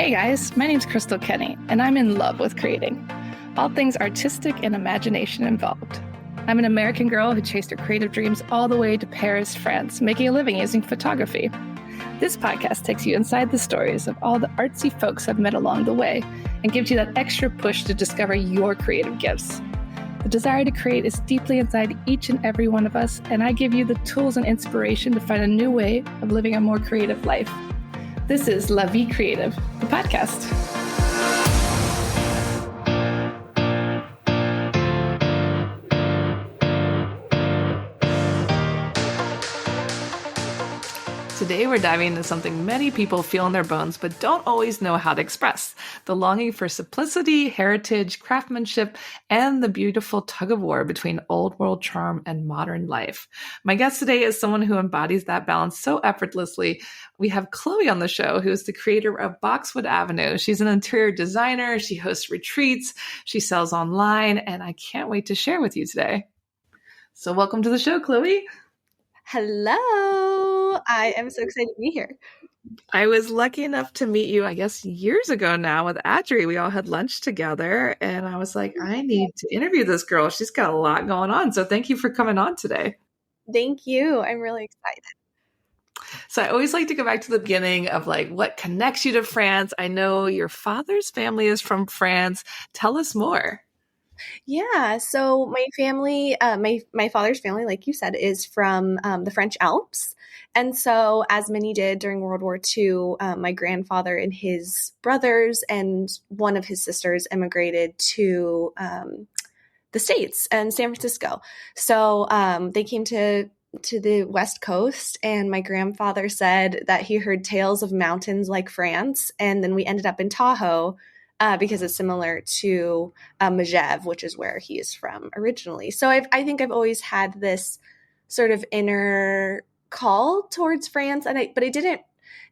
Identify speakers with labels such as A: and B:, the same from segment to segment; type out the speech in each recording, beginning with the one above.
A: Hey guys, my name's Crystal Kenny, and I'm in love with creating. All things artistic and imagination involved. I'm an American girl who chased her creative dreams all the way to Paris, France, making a living using photography. This podcast takes you inside the stories of all the artsy folks I've met along the way and gives you that extra push to discover your creative gifts. The desire to create is deeply inside each and every one of us, and I give you the tools and inspiration to find a new way of living a more creative life. This is La Vie Creative, the podcast. Today we're diving into something many people feel in their bones but don't always know how to express: the longing for simplicity, heritage, craftsmanship, and the beautiful tug-of-war between old world charm and modern life. My guest today is someone who embodies that balance so effortlessly. We have Chloe on the show, who is the creator of Boxwood Avenue. She's an interior designer, she hosts retreats, she sells online, and I can't wait to share with you today. So welcome to the show, Chloe.
B: Hello. I am so excited to be here.
A: I was lucky enough to meet you, I guess, years ago now with Adri. We all had lunch together, and I was like, I need to interview this girl. She's got a lot going on. So thank you for coming on today.
B: Thank you. I'm really excited.
A: So I always like to go back to the beginning of like what connects you to France. I know your father's family is from France. Tell us more.
B: Yeah. So my family, my father's family, like you said, is from the French Alps. And so, as many did during World War II, my grandfather and his brothers and one of his sisters immigrated to the States and San Francisco. So they came to the West Coast, and my grandfather said that he heard tales of mountains like France, and then we ended up in Tahoe. Because it's similar to Megève, which is where he is from originally. So I think I've always had this sort of inner call towards France, but I didn't.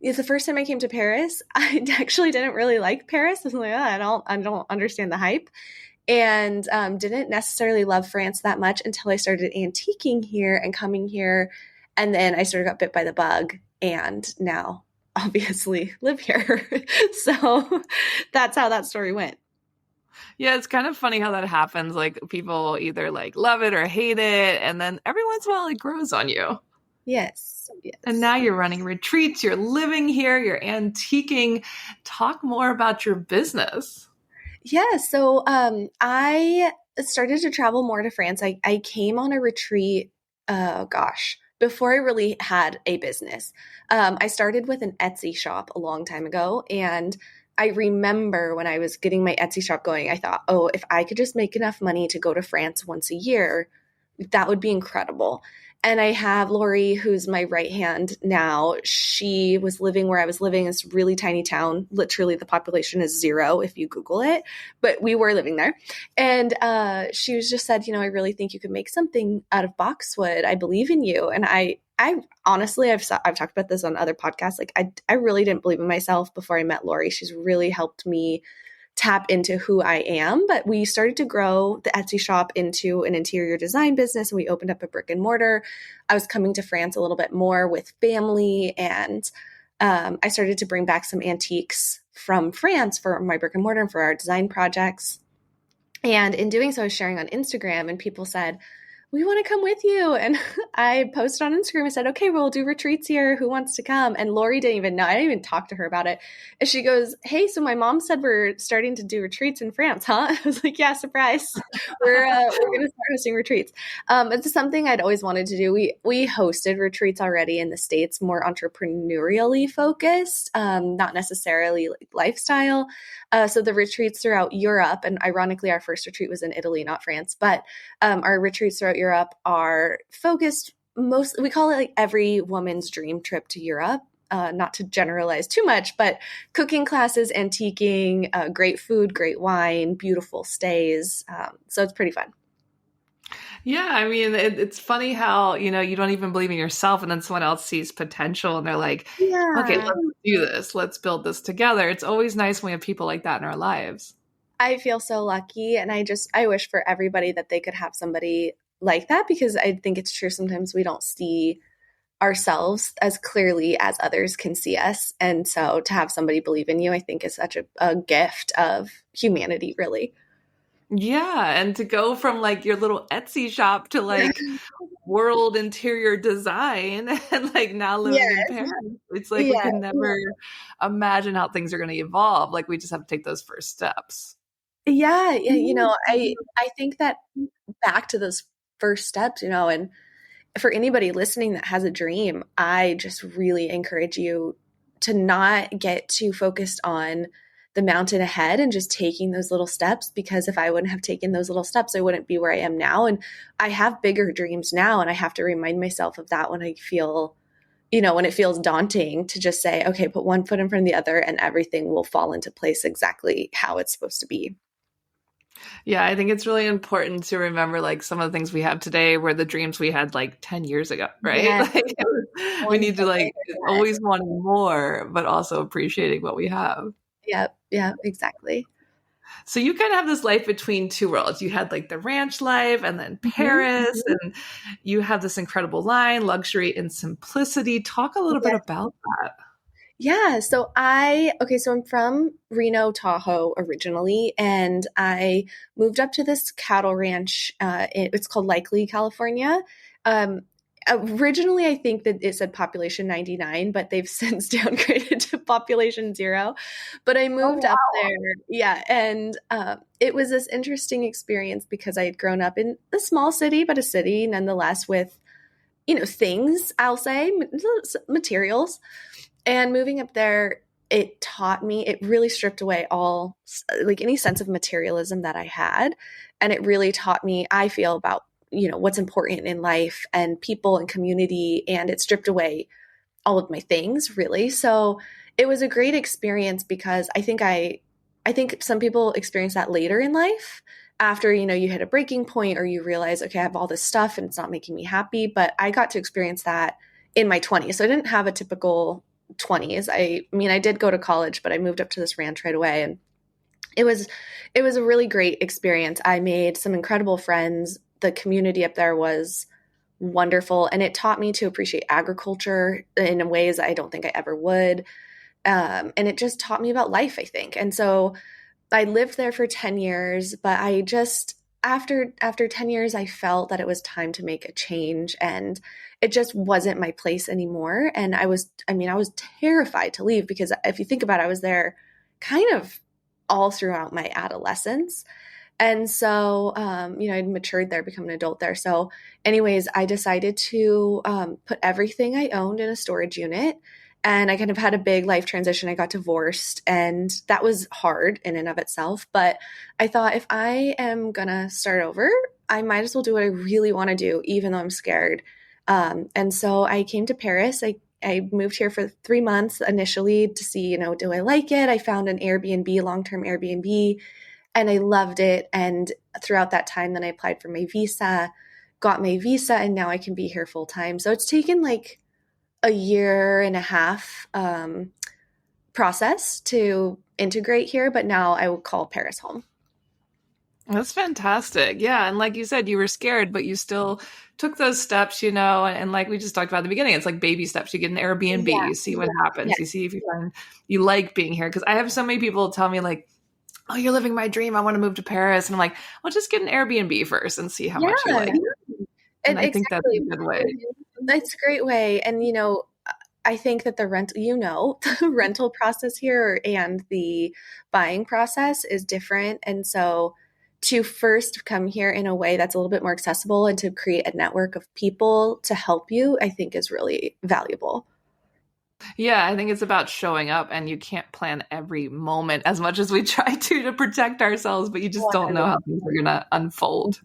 B: The first time I came to Paris, I actually didn't really like Paris. I was like, oh, I don't understand the hype, and didn't necessarily love France that much until I started antiquing here and coming here, and then I sort of got bit by the bug, and now obviously live here. So that's how that story went.
A: Yeah, it's kind of funny how that happens. Like people either like love it or hate it, and then every once in a while it grows on you.
B: Yes.
A: And now you're running retreats, you're living here, you're antiquing. Talk more about your business.
B: Yeah, so I started to travel more to France. I came on a retreat, before I really had a business. I started with an Etsy shop a long time ago, and I remember when I was getting my Etsy shop going, I thought, oh, if I could just make enough money to go to France once a year, that would be incredible. And I have Lori, who's my right hand now. She was living where I was living in this really tiny town. Literally, the population is 0 if you Google it, but we were living there. And she was just said, I really think you could make something out of boxwood. I believe in you. And I honestly, I've talked about this on other podcasts. Like I really didn't believe in myself before I met Lori. She's really helped me tap into who I am. But we started to grow the Etsy shop into an interior design business, and we opened up a brick and mortar. I was coming to France a little bit more with family, and I started to bring back some antiques from France for my brick and mortar and for our design projects. And in doing so, I was sharing on Instagram, and people said, we want to come with you. And I posted on Instagram. I said, okay, we'll do retreats here. Who wants to come? And Lori didn't even know. I didn't even talk to her about it. And she goes, hey, so my mom said we're starting to do retreats in France, huh? I was like, yeah, surprise. We're going to start hosting retreats. It's something I'd always wanted to do. We hosted retreats already in the States, more entrepreneurially focused, not necessarily like lifestyle. So the retreats throughout Europe, and ironically, our first retreat was in Italy, not France, but our retreats throughout Europe are focused mostly, we call it like every woman's dream trip to Europe. Not to generalize too much, but cooking classes, antiquing, great food, great wine, beautiful stays. So it's pretty fun.
A: Yeah, I mean, it's funny how, you don't even believe in yourself, and then someone else sees potential and they're like, okay, let's do this. Let's build this together. It's always nice when we have people like that in our lives.
B: I feel so lucky, and I wish for everybody that they could have somebody like that, because I think it's true. Sometimes we don't see ourselves as clearly as others can see us. And so to have somebody believe in you, I think is such a gift of humanity, really.
C: Yeah, and to go from like your little Etsy shop to like world interior design and like now living in
B: Yes.
C: Paris. It's like we
B: Yeah.
C: can never imagine how things are going to evolve. Like we just have to take those first steps.
B: Yeah, yeah, I think that back to those first steps, and for anybody listening that has a dream, I just really encourage you to not get too focused on the mountain ahead and just taking those little steps, because if I wouldn't have taken those little steps, I wouldn't be where I am now. And I have bigger dreams now, and I have to remind myself of that when I feel, when it feels daunting, to just say, okay, put one foot in front of the other and everything will fall into place exactly how it's supposed to be.
C: Yeah, I think it's really important to remember like some of the things we have today were the dreams we had like 10 years ago, right?
B: Yes.
C: Like we need to like always wanting more, but also appreciating what we have.
B: Yep. Yeah, exactly.
C: So you kind of have this life between two worlds. You had like the ranch life and then Paris, and you have this incredible line, luxury and simplicity. Talk a little bit about that.
B: Yeah, so I'm from Reno, Tahoe originally, and I moved up to this cattle ranch. It's called Likely, California. Um, Originally, I think that it said population 99, but they've since downgraded to population 0. But I
C: Oh,
B: moved up
C: wow.
B: there, yeah, and it was this interesting experience because I had grown up in a small city, but a city nonetheless with, things, I'll say, materials. And moving up there, it really stripped away all, like, any sense of materialism that I had. And it really taught me, I feel, about, what's important in life and people and community. And it stripped away all of my things, really. So it was a great experience because I think some people experience that later in life after, you hit a breaking point or you realize, okay, I have all this stuff and it's not making me happy. But I got to experience that in my 20s. So I didn't have a typical 20s. I mean, I did go to college, but I moved up to this ranch right away, and it was a really great experience. I made some incredible friends. The community up there was wonderful, and it taught me to appreciate agriculture in ways I don't think I ever would. And it just taught me about life, I think. And so I lived there for 10 years, but I just after 10 years I felt that it was time to make a change, and it just wasn't my place anymore. And I was terrified to leave, because if you think about it, I was there kind of all throughout my adolescence. And so, I'd matured there, become an adult there. So, anyways, I decided to put everything I owned in a storage unit. And I kind of had a big life transition. I got divorced, and that was hard in and of itself. But I thought, if I am going to start over, I might as well do what I really want to do, even though I'm scared. And so I came to Paris. I moved here for 3 months initially to see, do I like it? I found an Airbnb, long-term Airbnb, and I loved it. And throughout that time, then I applied for my visa, got my visa, and now I can be here full time. So it's taken like a year and a half process to integrate here, but now I would call Paris home.
C: That's fantastic. Yeah. And like you said, you were scared, but you still took those steps, and like we just talked about at the beginning, it's like baby steps. You get an Airbnb,
B: Yeah.
C: you see what happens,
B: Yeah.
C: you see if you find you like being here. Cause I have so many people tell me like, oh, you're living my dream. I want to move to Paris. And I'm like, well, just get an Airbnb first and see how much you like it. And I think that's
B: Exactly.
C: a good way.
B: That's a great way. And, I think that the the rental process here and the buying process is different. And so to first come here in a way that's a little bit more accessible and to create a network of people to help you, I think is really valuable.
C: Yeah, I think it's about showing up, and you can't plan every moment as much as we try to protect ourselves, but you just don't know how things are going to unfold.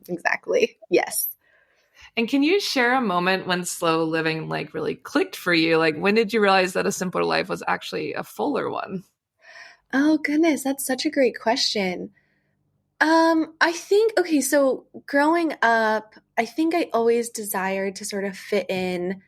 B: Exactly. Yes.
C: And can you share a moment when slow living like really clicked for you? Like when did you realize that a simpler life was actually a fuller one?
B: Oh goodness, that's such a great question. I think, okay, so growing up, I think I always desired to sort of fit in.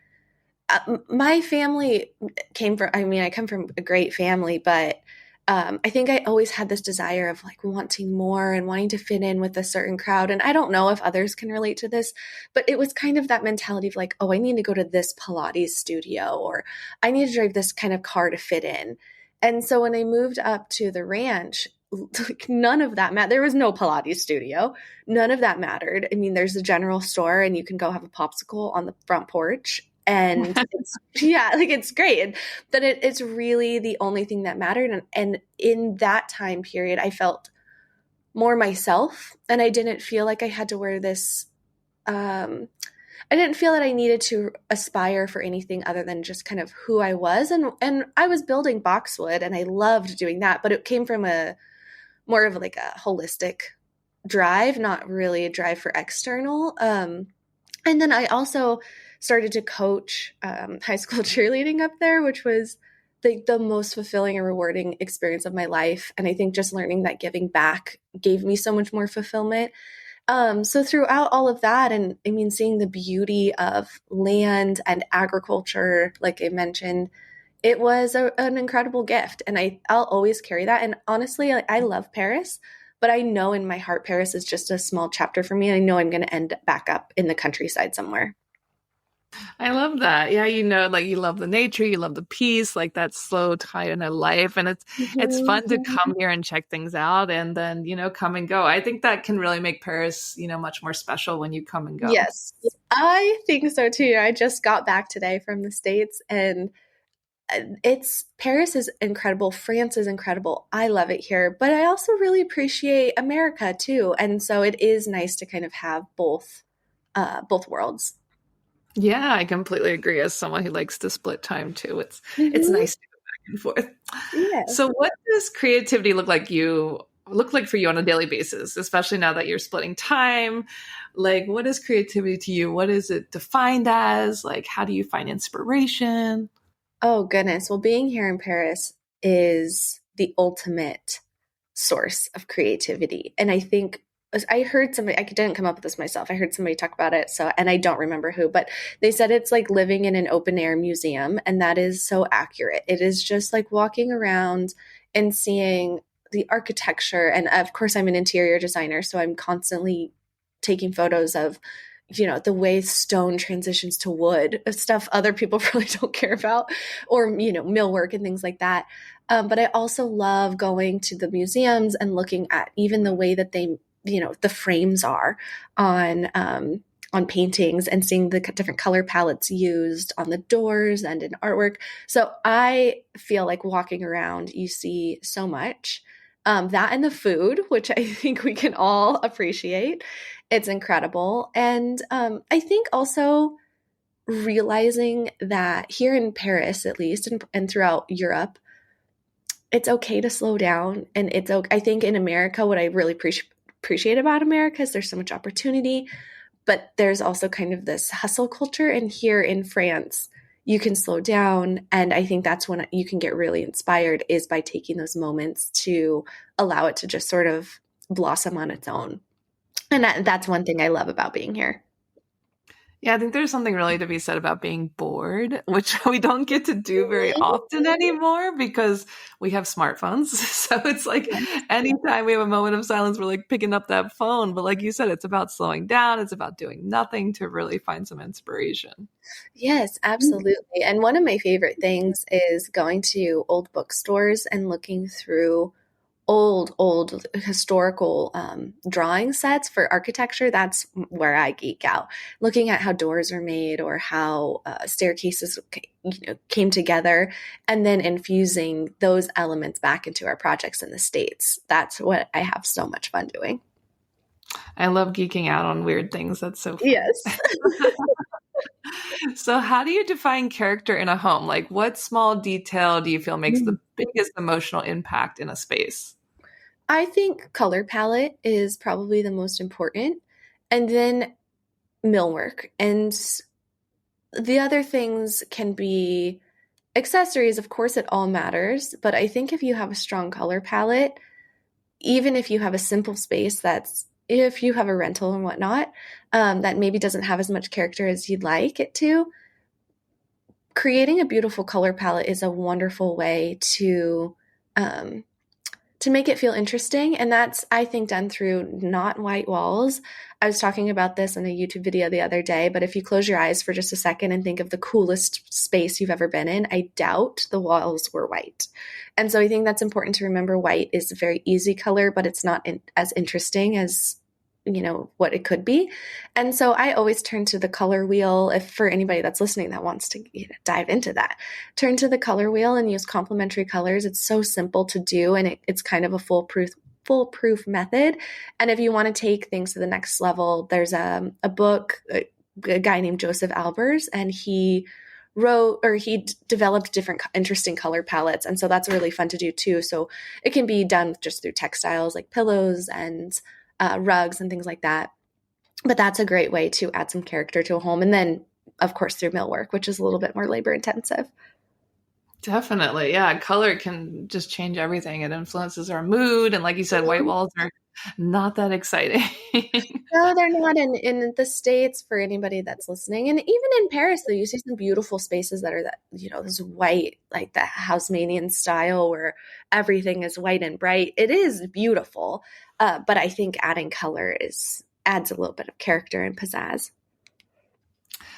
B: My family I come from a great family, but I think I always had this desire of like wanting more and wanting to fit in with a certain crowd. And I don't know if others can relate to this, but it was kind of that mentality of like, oh, I need to go to this Pilates studio, or I need to drive this kind of car to fit in. And so when I moved up to the ranch, like none of that mattered. There was no Pilates studio. None of that mattered. I mean, there's a general store and you can go have a popsicle on the front porch. And it's, yeah, like it's great. And but it's really the only thing that mattered. And in that time period, I felt more myself, and I didn't feel like I had to wear this. I didn't feel that I needed to aspire for anything other than just kind of who I was. And I was building Boxwood and I loved doing that, but it came from a more of like a holistic drive, not really a drive for external. And then I also started to coach high school cheerleading up there, which was the most fulfilling and rewarding experience of my life. And I think just learning that giving back gave me so much more fulfillment. So throughout all of that, and I mean, seeing the beauty of land and agriculture, like I mentioned, it was an incredible gift. And I'll always carry that. And honestly, I love Paris, but I know in my heart, Paris is just a small chapter for me. And I know I'm going to end back up in the countryside somewhere.
C: I love that. Yeah, like you love the nature, you love the peace, like that slow kind of life. And it's fun to come here and check things out and then, come and go. I think that can really make Paris, much more special when you come and go.
B: Yes, I think so too. I just got back today from the States, and Paris is incredible. France is incredible. I love it here, but I also really appreciate America too. And so it is nice to kind of have both worlds.
C: Yeah, I completely agree. As someone who likes to split time too, it's nice to go back and forth.
B: Yeah.
C: So, what does creativity look like for you on a daily basis, especially now that you're splitting time? Like, what is creativity to you? What is it defined as? Like, how do you find inspiration?
B: Oh goodness! Well, being here in Paris is the ultimate source of creativity, and I think. I heard somebody, I didn't come up with this myself. I heard somebody talk about it. And I don't remember who, but they said it's like living in an open air museum. And that is so accurate. It is just like walking around and seeing the architecture. And of course, I'm an interior designer, so I'm constantly taking photos of, the way stone transitions to wood, stuff other people probably don't care about, or, millwork and things like that. But I also love going to the museums and looking at even the way that they the frames are on paintings, and seeing the different color palettes used on the doors and in artwork. So I feel like walking around, you see so much. That and the food, which I think we can all appreciate. It's incredible. And I think also realizing that here in Paris, at least, and throughout Europe, it's okay to slow down. And it's okay. I think in America, what I really appreciate about America is there's so much opportunity, but there's also kind of this hustle culture. And here in France, you can slow down. And I think that's when you can get really inspired, is by taking those moments to allow it to just sort of blossom on its own. And that's one thing I love about being here.
C: Yeah, I think there's something really to be said about being bored, which we don't get to do very often anymore because we have smartphones. So it's like anytime we have a moment of silence, we're like picking up that phone. But like you said, it's about slowing down. It's about doing nothing to really find some inspiration.
B: Yes, absolutely. And one of my favorite things is going to old bookstores and looking through old historical drawing sets for architecture. That's where I geek out, looking at how doors are made or how staircases came together, and then infusing those elements back into our projects in the States. That's what I have so much fun doing.
C: I love geeking out on weird things. That's so fun.
B: Yes.
C: So how do you define character in a home? Like, what small detail do you feel makes the biggest emotional impact in a space?
B: I think color palette is probably the most important, and then millwork. And the other things can be accessories. Of course, it all matters, but I think if you have a strong color palette, even if you have a simple space, if you have a rental and whatnot, that maybe doesn't have as much character as you'd like it to, creating a beautiful color palette is a wonderful way to to make it feel interesting. And that's, I think, done through not white walls. I was talking about this in a YouTube video the other day, but if you close your eyes for just a second and think of the coolest space you've ever been in, I doubt the walls were white. And so I think that's important to remember. White is a very easy color, but it's not as interesting as what it could be. And so I always turn to the color wheel. If for anybody that's listening that wants to dive into that, turn to the color wheel and use complementary colors. It's so simple to do, and it's kind of a foolproof method. And if you want to take things to the next level, there's a book, a guy named Joseph Albers, and he developed different interesting color palettes. And so that's really fun to do too. So it can be done just through textiles like pillows and rugs and things like that. But that's a great way to add some character to a home. And then, of course, through millwork, which is a little bit more labor intensive.
C: Definitely. Yeah. Color can just change everything. It influences our mood. And like you said, white walls are not that exciting.
B: No, they're not in the States for anybody that's listening. And even in Paris, though, you see some beautiful spaces that are this white, like the Haussmannian style where everything is white and bright. It is beautiful. But I think adding color adds a little bit of character and pizzazz.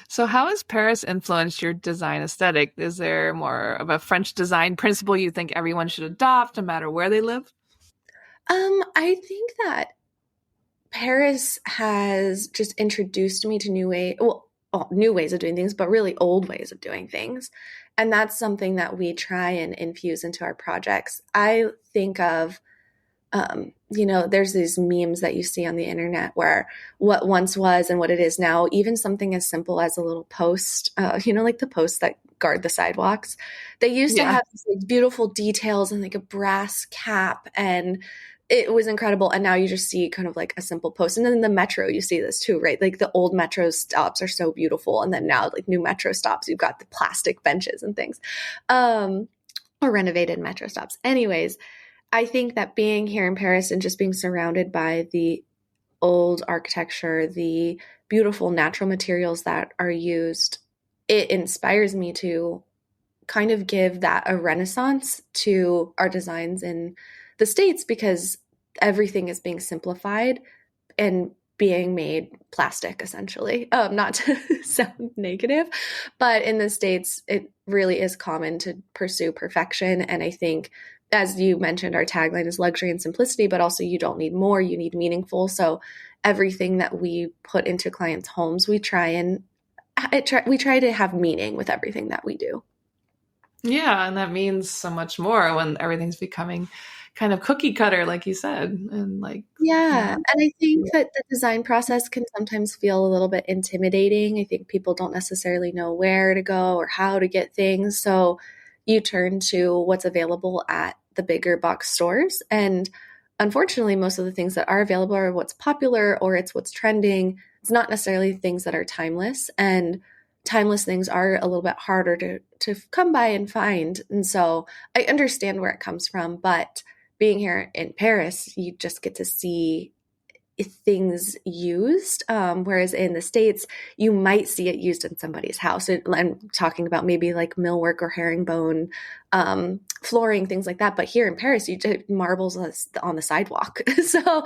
C: So how has Paris influenced your design aesthetic? Is there more of a French design principle you think everyone should adopt no matter where they live?
B: I think that Paris has just introduced me to new ways of doing things, but really old ways of doing things. And that's something that we try and infuse into our projects. I think of, there's these memes that you see on the internet where what once was and what it is now, even something as simple as a little post, like the posts that guard the sidewalks. They used to have these beautiful details and like a brass cap, and it was incredible. And now you just see kind of like a simple post. And then in the metro, you see this too, right? Like the old metro stops are so beautiful. And then now like new metro stops, you've got the plastic benches and things, or renovated metro stops. Anyways, I think that being here in Paris and just being surrounded by the old architecture, the beautiful natural materials that are used, it inspires me to kind of give that a renaissance to our designs in the States, because everything is being simplified and being made plastic, essentially. Not to sound negative, but in the States, it really is common to pursue perfection. And I think, as you mentioned, our tagline is luxury and simplicity, but also you don't need more, you need meaningful. So everything that we put into clients' homes, we try to have meaning with everything that we do.
C: Yeah, and that means so much more when everything's becoming kind of cookie cutter, like you said. And
B: and I think that the design process can sometimes feel a little bit intimidating. I think people don't necessarily know where to go or how to get things. So you turn to what's available at the bigger box stores. And unfortunately, most of the things that are available are what's popular or it's what's trending. It's not necessarily things that are timeless. And timeless things are a little bit harder to come by and find. And so I understand where it comes from, but being here in Paris, you just get to see things used, whereas in the States, you might see it used in somebody's house. And I'm talking about maybe like millwork or herringbone, flooring, things like that. But here in Paris, you just marbles on the sidewalk. So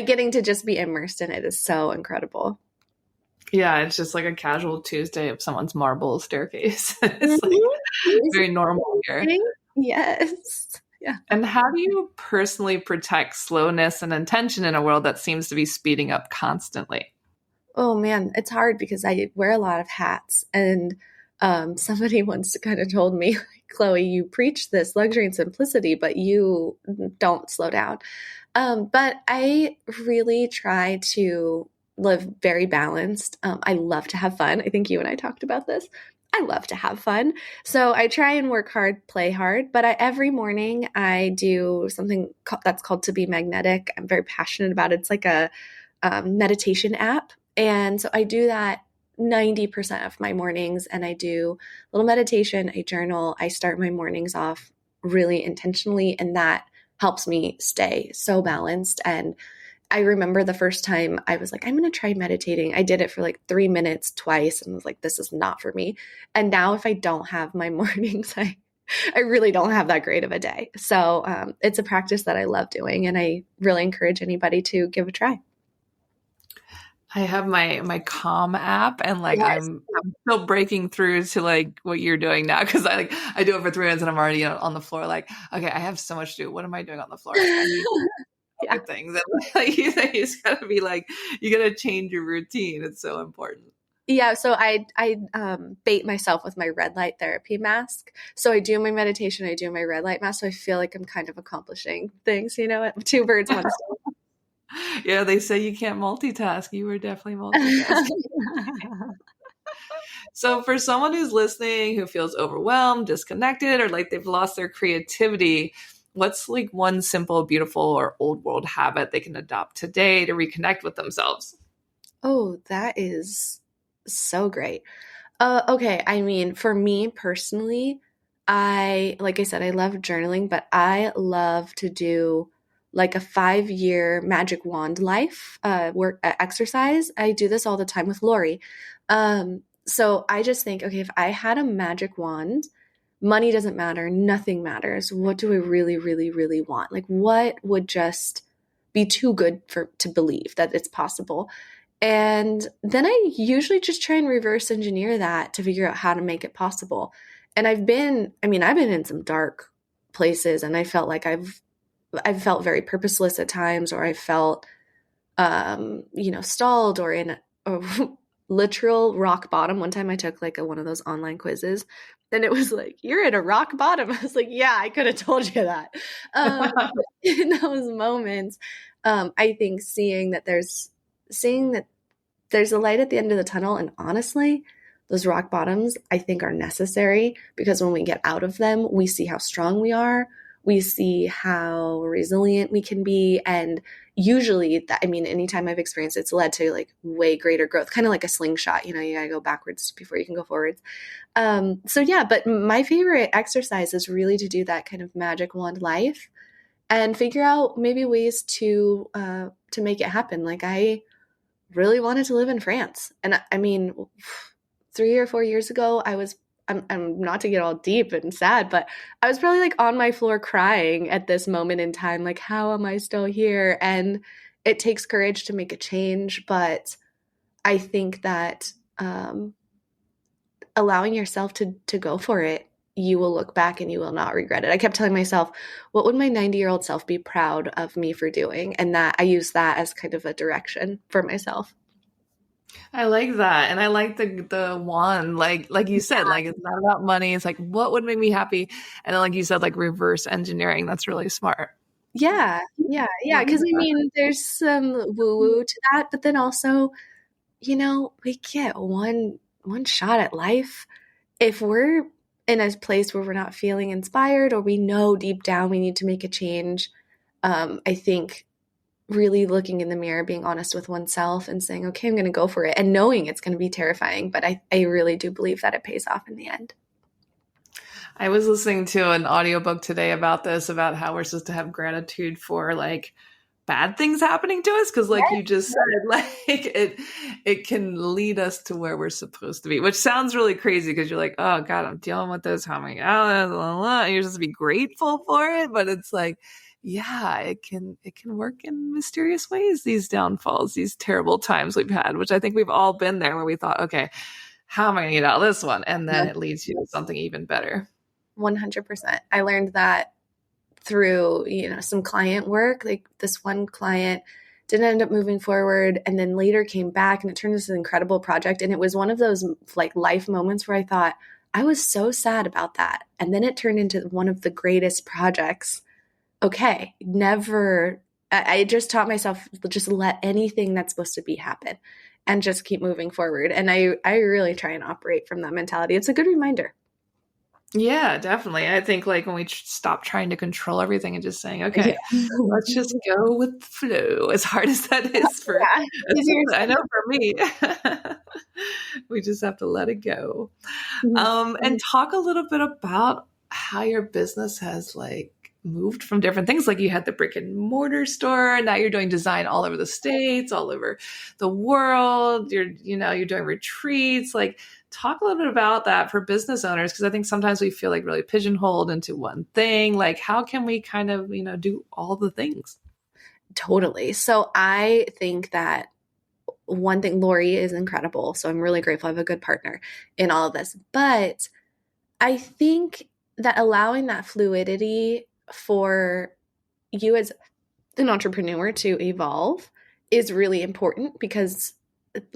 B: getting to just be immersed in it is so incredible.
C: Yeah, it's just like a casual Tuesday of someone's marble staircase. It's like very normal here.
B: Yes. Yeah.
C: And how do you personally protect slowness and intention in a world that seems to be speeding up constantly?
B: Oh man, it's hard because I wear a lot of hats. And somebody once kind of told me, Chloe, you preach this luxury and simplicity, but you don't slow down. But I really try to live very balanced. I love to have fun. I think you and I talked about this. I love to have fun. So I try and work hard, play hard, but every morning I do something that's called To Be Magnetic. I'm very passionate about it. It's like a meditation app. And so I do that 90% of my mornings, and I do a little meditation, I journal, I start my mornings off really intentionally, and that helps me stay so balanced. And I remember the first time I was like, I'm going to try meditating. I did it for like 3 minutes twice and was like, this is not for me. And now if I don't have my mornings, I really don't have that great of a day. So it's a practice that I love doing, and I really encourage anybody to give a try.
C: I have my Calm app, and like
B: Yes.
C: I'm still breaking through to like what you're doing now, because I do it for 3 minutes and I'm already on the floor. Like, okay, I have so much to do. What am I doing on the floor? Like, I need
B: Yeah.
C: other things. And like, you just gotta be like, you gotta change your routine. It's so important.
B: Yeah, so I bait myself with my red light therapy mask. So I do my meditation, I do my red light mask, so I feel like I'm kind of accomplishing things, two birds, one stone.
C: Yeah, they say you can't multitask. You were definitely multitasking. So for someone who's listening, who feels overwhelmed, disconnected, or like they've lost their creativity, what's like one simple, beautiful, or old world habit they can adopt today to reconnect with themselves?
B: Oh, that is so great. Okay, I mean, for me personally, like I said, I love journaling, but I love to do like a 5-year magic wand life work exercise. I do this all the time with Lori. So I just think, okay, if I had a magic wand, money doesn't matter, nothing matters. What do I really, really, really want? Like, what would just be too good to believe that it's possible? And then I usually just try and reverse engineer that to figure out how to make it possible. And I've been in some dark places, and I felt like I've felt very purposeless at times, or I felt stalled or in a literal rock bottom. One time I took like one of those online quizzes, and it was like, you're at a rock bottom. I was like, yeah, I could have told you that. In those moments, I think seeing that there's a light at the end of the tunnel, and honestly, those rock bottoms I think are necessary, because when we get out of them, we see how strong we are. We see how resilient we can be. And usually anytime I've experienced it's led to like way greater growth, kind of like a slingshot, you gotta go backwards before you can go forwards. So yeah, but my favorite exercise is really to do that kind of magic wand life and figure out maybe ways to make it happen. Like, I really wanted to live in France. And I mean, 3 or 4 years ago, I'm not to get all deep and sad, but I was probably like on my floor crying at this moment in time. Like, how am I still here? And it takes courage to make a change. But I think that allowing yourself to go for it, you will look back and you will not regret it. I kept telling myself, what would my 90-year-old self be proud of me for doing? And that I use that as kind of a direction for myself.
C: I like that. And I like the one, like you said, like it's not about money. It's like, what would make me happy? And then like you said, like reverse engineering. That's really smart.
B: Yeah. Because there's some woo-woo to that, but then also, we get one shot at life. If we're in a place where we're not feeling inspired, or we know deep down we need to make a change, I think really looking in the mirror, being honest with oneself and saying, okay, I'm going to go for it, and knowing it's going to be terrifying, but I really do believe that it pays off in the end.
C: I was listening to an audiobook today about this, about how we're supposed to have gratitude for like bad things happening to us, because like you just said, like it can lead us to where we're supposed to be, which sounds really crazy because you're like, oh God, I'm dealing with this, how am I and you're supposed to be grateful for it, but it's like, yeah, it can work in mysterious ways, these downfalls, these terrible times we've had, which I think we've all been there, where we thought, okay, how am I gonna get out of this one? And then it leads you to something even better.
B: 100%. I learned that through, some client work. Like, this one client didn't end up moving forward, and then later came back, and it turned into an incredible project. And it was one of those like life moments where I thought, I was so sad about that. And then it turned into one of the greatest projects. Okay, I just taught myself, just let anything that's supposed to be happen and just keep moving forward. And I really try and operate from that mentality. It's a good reminder.
C: Yeah, definitely. I think like when we stop trying to control everything and just saying, okay, let's just go with the flow, as hard as that is for, I know for me, we just have to let it go. And talk a little bit about how your business has like moved from different things. Like, you had the brick and mortar store, now you're doing design all over the States, all over the world. You're doing retreats. Like, Talk a little bit about that for business owners, because I think sometimes we feel like really pigeonholed into one thing. Like, how can we kind of, do all the things?
B: Totally. So I think that one thing, Lori is incredible. So I'm really grateful I have a good partner in all of this. But I think that allowing that fluidity for you as an entrepreneur to evolve is really important, because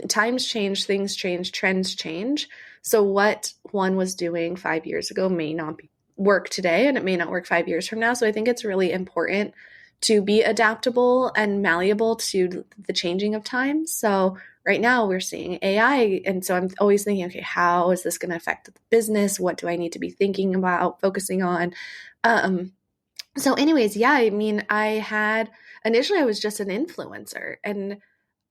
B: times change, things change, trends change. So what one was doing 5 years ago may not work today, and it may not work 5 years from now. So I think it's really important to be adaptable and malleable to the changing of times. So right now we're seeing AI. And so I'm always thinking, okay, how is this going to affect the business? What do I need to be thinking about, focusing on? So anyways, yeah, I mean, initially I was just an influencer, and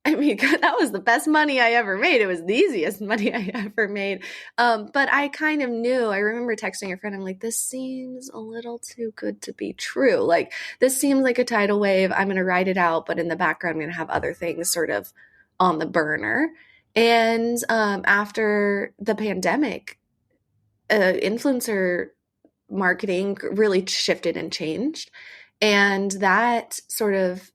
B: I mean, that was the best money I ever made. It was the easiest money I ever made. But I kind of knew, I remember texting a friend, I'm like, this seems a little too good to be true. Like, this seems like a tidal wave. I'm going to ride it out, but in the background, I'm going to have other things sort of on the burner. And after the pandemic, influencer marketing really shifted and changed. And that sort of,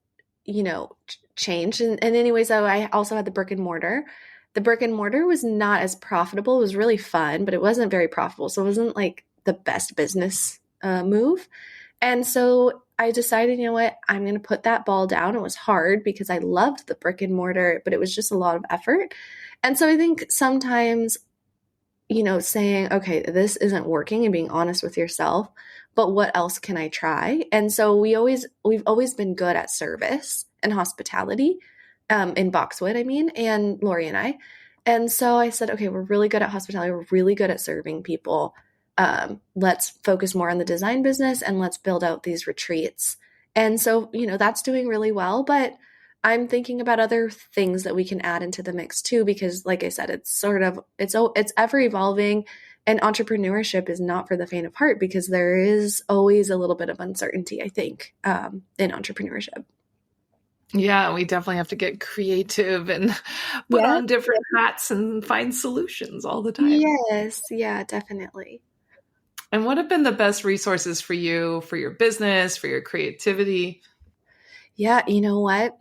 B: changed. And anyways, though, I also had the brick and mortar. The brick and mortar was not as profitable. It was really fun, but it wasn't very profitable. So it wasn't like the best business move. And so I decided, you know what, I'm going to put that ball down. It was hard because I loved the brick and mortar, but it was just a lot of effort. And so I think sometimes, saying, okay, this isn't working, and being honest with yourself, but what else can I try? And so we've always been good at service and hospitality, in Boxwood, and Lori and I. And so I said, okay, we're really good at hospitality. We're really good at serving people. Let's focus more on the design business, and let's build out these retreats. And so, that's doing really well, but I'm thinking about other things that we can add into the mix too, because like I said, it's ever evolving, and entrepreneurship is not for the faint of heart, because there is always a little bit of uncertainty, I think, in entrepreneurship.
C: Yeah, we definitely have to get creative and put on different hats and find solutions all the time.
B: Yes. Yeah, definitely.
C: And what have been the best resources for you, for your business, for your creativity?
B: Yeah, you know what?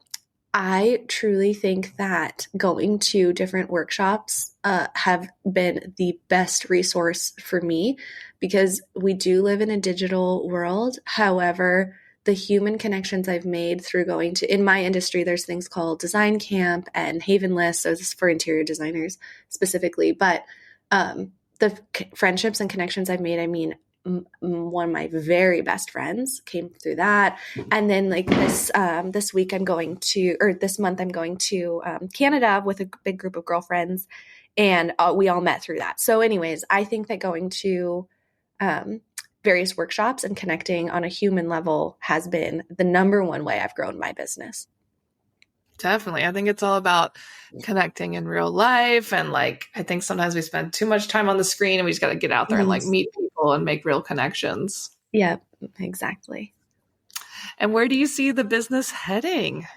B: I truly think that going to different workshops have been the best resource for me, because we do live in a digital world. However, the human connections I've made through going to, in my industry, there's things called Design Camp and Haven List. So this is for interior designers specifically. But the friendships and connections I've made, one of my very best friends came through that. And then like this month I'm going to Canada with a big group of girlfriends, and we all met through that. So anyways, I think that going to various workshops and connecting on a human level has been the number one way I've grown my business.
C: Definitely. I think it's all about connecting in real life. And I think sometimes we spend too much time on the screen, and we just got to get out there and meet people and make real connections.
B: Yeah, exactly.
C: And where do you see the business heading?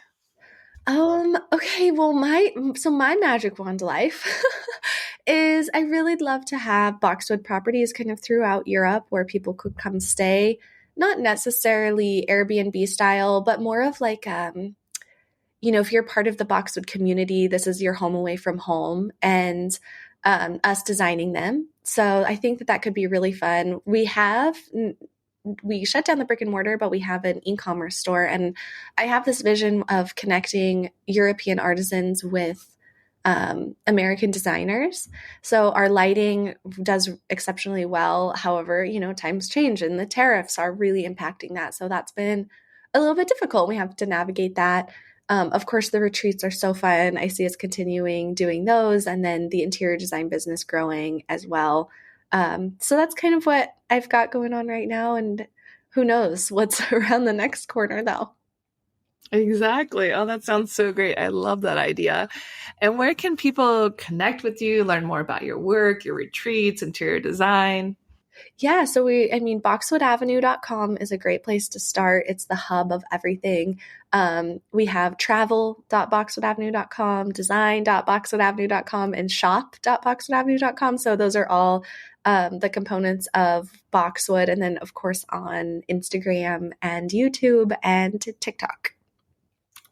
B: Okay, well, my magic wand life is I really love to have Boxwood properties kind of throughout Europe where people could come stay, not necessarily Airbnb style, but more of if you're part of the Boxwood community, this is your home away from home, and us designing them. So I think that could be really fun. We shut down the brick and mortar, but we have an e-commerce store, and I have this vision of connecting European artisans with American designers. So our lighting does exceptionally well. However, times change and the tariffs are really impacting that. So that's been a little bit difficult. We have to navigate that. Of course, the retreats are so fun. I see us continuing doing those, and then the interior design business growing as well. So that's kind of what I've got going on right now, and who knows what's around the next corner, though.
C: Exactly. Oh, that sounds so great. I love that idea. And where can people connect with you, learn more about your work, your retreats, interior design?
B: Yeah, so boxwoodavenue.com is a great place to start. It's the hub of everything. We have travel.boxwoodavenue.com, design.boxwoodavenue.com, and shop.boxwoodavenue.com. So those are all the components of Boxwood. And then, of course, on Instagram and YouTube and TikTok.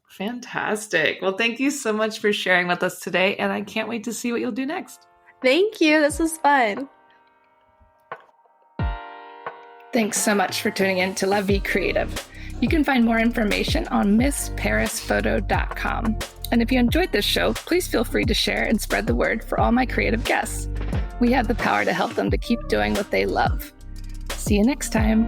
C: Fantastic. Well, thank you so much for sharing with us today, and I can't wait to see what you'll do next.
B: Thank you. This was fun.
A: Thanks so much for tuning in to La Vie Creative. You can find more information on MissParisPhoto.com. And if you enjoyed this show, please feel free to share and spread the word for all my creative guests. We have the power to help them to keep doing what they love. See you next time.